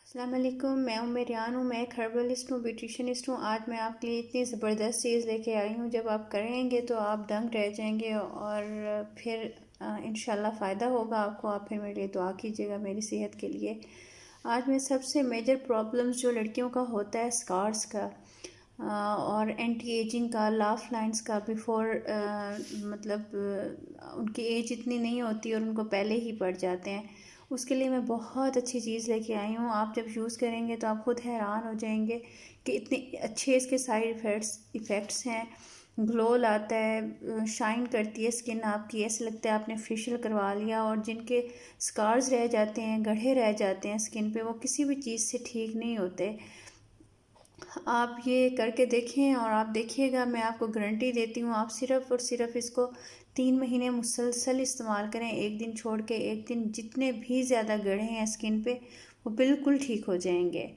अस्सलाम वालेकुम। मैं उमेरियान हूँ। मैं एक हर्बलिस्ट हूँ, ब्यूटिशनिस्ट हूँ। आज मैं आपके लिए इतनी ज़बरदस्त चीज़ लेके आई हूँ, जब आप करेंगे तो आप दंग रह जाएंगे और फिर इंशाल्लाह फ़ायदा होगा आपको। आप फिर मेरे लिए दुआ कीजिएगा मेरी सेहत के लिए। आज मैं सबसे मेजर प्रॉब्लम्स जो लड़कियों का होता है, स्कार्स का और एंटी एजिंग का, लाफ लाइंस का, बिफोर उनकी एज इतनी नहीं होती और उनको पहले ही पड़ जाते हैं, उसके लिए मैं बहुत अच्छी चीज़ लेके आई हूँ। आप जब यूज़ करेंगे तो आप खुद हैरान हो जाएंगे कि इतने अच्छे इसके साइड इफ़ेक्ट्स हैं। ग्लो लाता है, शाइन करती है स्किन आपकी, ऐसे लगता है आपने फेशियल करवा लिया। और जिनके स्कार्स रह जाते हैं, गड्ढे रह जाते हैं स्किन पे, वो किसी भी चीज़ से ठीक नहीं होते। आप ये करके देखें और आप देखिएगा, मैं आपको गारंटी देती हूँ। आप सिर्फ़ और सिर्फ इसको 3 महीने मुसलसल इस्तेमाल करें, एक दिन छोड़ के एक दिन, जितने भी ज़्यादा गड्ढे हैं स्किन पे वो बिल्कुल ठीक हो जाएंगे।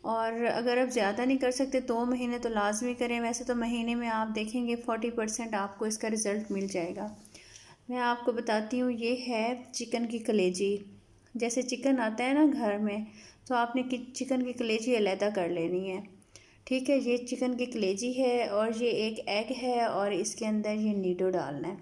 और अगर आप ज़्यादा नहीं कर सकते 2 महीने तो लाजमी करें। वैसे तो महीने में आप देखेंगे 40% आपको इसका रिज़ल्ट मिल जाएगा। मैं आपको बताती हूँ, ये है चिकन की कलेजी। जैसे चिकन आता है ना घर में, तो आपने चिकन की कलेजी अलहदा कर लेनी है। ठीक है, ये चिकन की कलेजी है और ये एक एग है और इसके अंदर ये नीडो डालना है।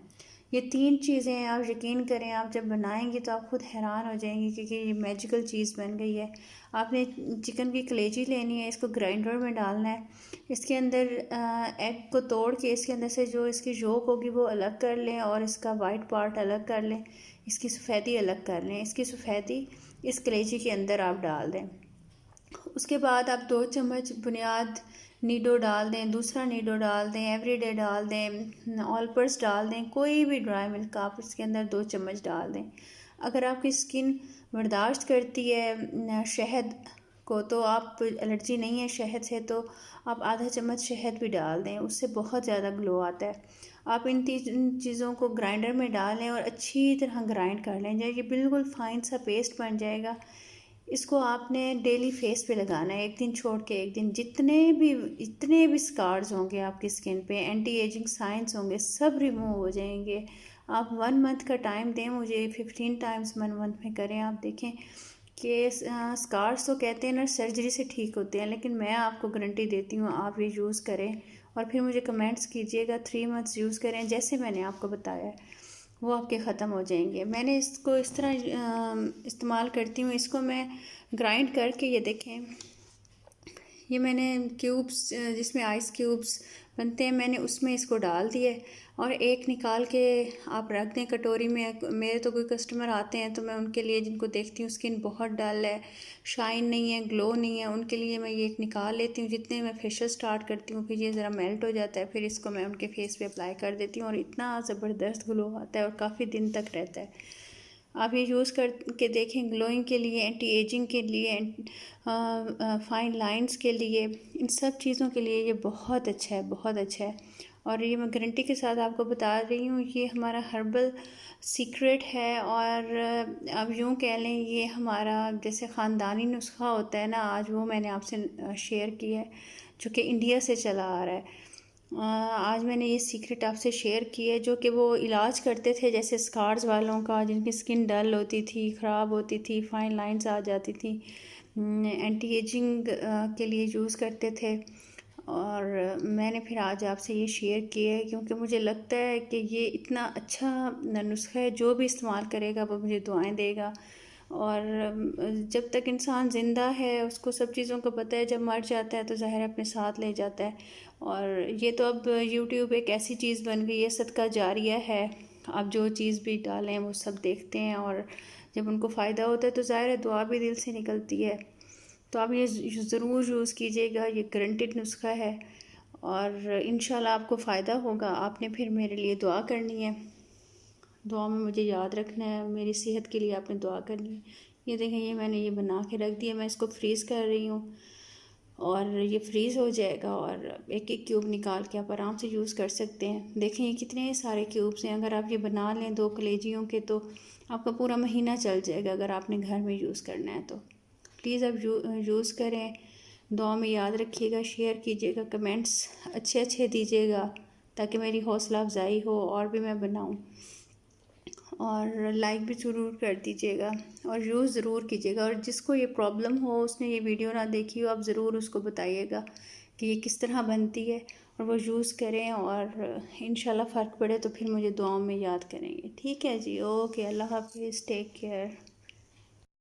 ये 3 चीज़ें हैं। आप यकीन करें, आप जब बनाएंगे तो आप खुद हैरान हो जाएंगे क्योंकि ये मैजिकल चीज़ बन गई है। आपने चिकन की कलेजी लेनी है, इसको ग्राइंडर में डालना है। इसके अंदर एग को तोड़ के इसके अंदर से जो इसकी योक होगी वो अलग कर लें और इसका वाइट पार्ट अलग कर लें, इसकी सफ़ेदी अलग कर लें। इसकी सफ़ेदी इस कलेजी के अंदर आप डाल दें। उसके बाद आप 2 चम्मच बुनियाद नीडो डाल दें, दूसरा नीडो डाल दें, एवरीडे डाल दें, ऑलपर्स डाल दें, कोई भी ड्राई मिल्क आप इसके अंदर 2 चम्मच डाल दें। अगर आपकी स्किन बर्दाश्त करती है शहद को, तो आप एलर्जी नहीं है शहद से, तो आप आधा चम्मच शहद भी डाल दें, उससे बहुत ज़्यादा ग्लो आता है। आप इन 3 चीज़ों को ग्राइंडर में डालें और अच्छी तरह ग्राइंड कर लें, जब ये बिल्कुल फाइन सा पेस्ट बन जाएगा। इसको आपने डेली फेस पे लगाना है, एक दिन छोड़ के एक दिन। इतने भी स्कार्स होंगे आपकी स्किन पे, एंटी एजिंग साइंस होंगे, सब रिमूव हो जाएंगे। आप 1 मंथ का टाइम दें मुझे, 15 टाइम्स 1 मंथ में करें। आप देखें कि स्कार्स तो कहते हैं ना सर्जरी से ठीक होते हैं, लेकिन मैं आपको गारंटी देती हूँ आप ये यूज़ करें और फिर मुझे कमेंट्स कीजिएगा। 3 मंथ्स यूज़ करें जैसे मैंने आपको बताया है, वो आपके ख़त्म हो जाएंगे। मैंने इसको इस तरह इस्तेमाल करती हूँ। इसको मैं ग्राइंड करके, ये देखें, ये मैंने क्यूब्स, जिसमें आइस क्यूब्स बनते हैं, मैंने उसमें इसको डाल दिए और एक निकाल के आप रख दें कटोरी में। मेरे तो कोई कस्टमर आते हैं तो मैं उनके लिए, जिनको देखती हूँ स्किन बहुत डल है, शाइन नहीं है, ग्लो नहीं है, उनके लिए मैं ये एक निकाल लेती हूँ। जितने मैं फेशियल स्टार्ट करती हूँ फिर ये ज़रा मेल्ट हो जाता है, फिर इसको मैं उनके फेस पे अप्लाई कर देती हूँ और इतना ज़बरदस्त ग्लो आता है और काफ़ी दिन तक रहता है। आप ये यूज़ करके देखें, ग्लोइंग के लिए, एंटी एजिंग के लिए, फाइन लाइंस के लिए, इन सब चीज़ों के लिए ये बहुत अच्छा है, बहुत अच्छा है। और ये मैं गारंटी के साथ आपको बता रही हूँ, ये हमारा हर्बल सीक्रेट है। और अब यूँ कह लें, ये हमारा जैसे ख़ानदानी नुस्खा होता है ना, आज वो मैंने आपसे शेयर किया है, जो कि इंडिया से चला आ रहा है। आज मैंने ये सीक्रेट आपसे शेयर की है, जो कि वो इलाज करते थे जैसे स्कार्स वालों का, जिनकी स्किन डल होती थी, ख़राब होती थी, फाइन लाइंस आ जाती थी, एंटी एजिंग के लिए यूज़ करते थे। और मैंने फिर आज आपसे ये शेयर किया है क्योंकि मुझे लगता है कि ये इतना अच्छा नुस्खा है, जो भी इस्तेमाल करेगा वो मुझे दुआएं देगा। और जब तक इंसान ज़िंदा है उसको सब चीज़ों का पता है, जब मर जाता है तो ज़ाहिर अपने साथ ले जाता है। और ये तो अब यूट्यूब एक ऐसी चीज़ बन गई है, सदका जारिया है। आप जो चीज़ भी डालें वो सब देखते हैं और जब उनको फ़ायदा होता है तो ज़ाहिर है दुआ भी दिल से निकलती है। तो आप ये ज़रूर यूज़ कीजिएगा, ये गारंटेड नुस्खा है और इंशाल्लाह आपको फ़ायदा होगा। आपने फिर मेरे लिए दुआ करनी है, दुआ में मुझे याद रखना है, मेरी सेहत के लिए आपने दुआ करनी है। ये देखें, ये मैंने ये बना के रख दिया, मैं इसको फ्रीज़ कर रही हूँ और ये फ्रीज़ हो जाएगा और एक एक क्यूब निकाल के आप आराम से यूज़ कर सकते हैं। देखें ये कितने सारे क्यूब्स हैं, अगर आप ये बना लें 2 कलेजियों के तो आपका पूरा महीना चल जाएगा, अगर आपने घर में यूज़ करना है तो। प्लीज़ आप यूज़ करें, दुआ में याद रखिएगा, शेयर कीजिएगा, कमेंट्स अच्छे अच्छे दीजिएगा ताकि मेरी हौसला अफजाई हो और भी मैं बनाऊँ। और लाइक भी ज़रूर कर दीजिएगा और यूज़ ज़रूर कीजिएगा। और जिसको ये प्रॉब्लम हो, उसने ये वीडियो ना देखी हो, आप ज़रूर उसको बताइएगा कि ये किस तरह बनती है और वो यूज़ करें, और इंशाल्लाह फ़र्क पड़े तो फिर मुझे दुआओं में याद करेंगे। ठीक है जी, ओके, अल्लाह हाफिज़, टेक केयर।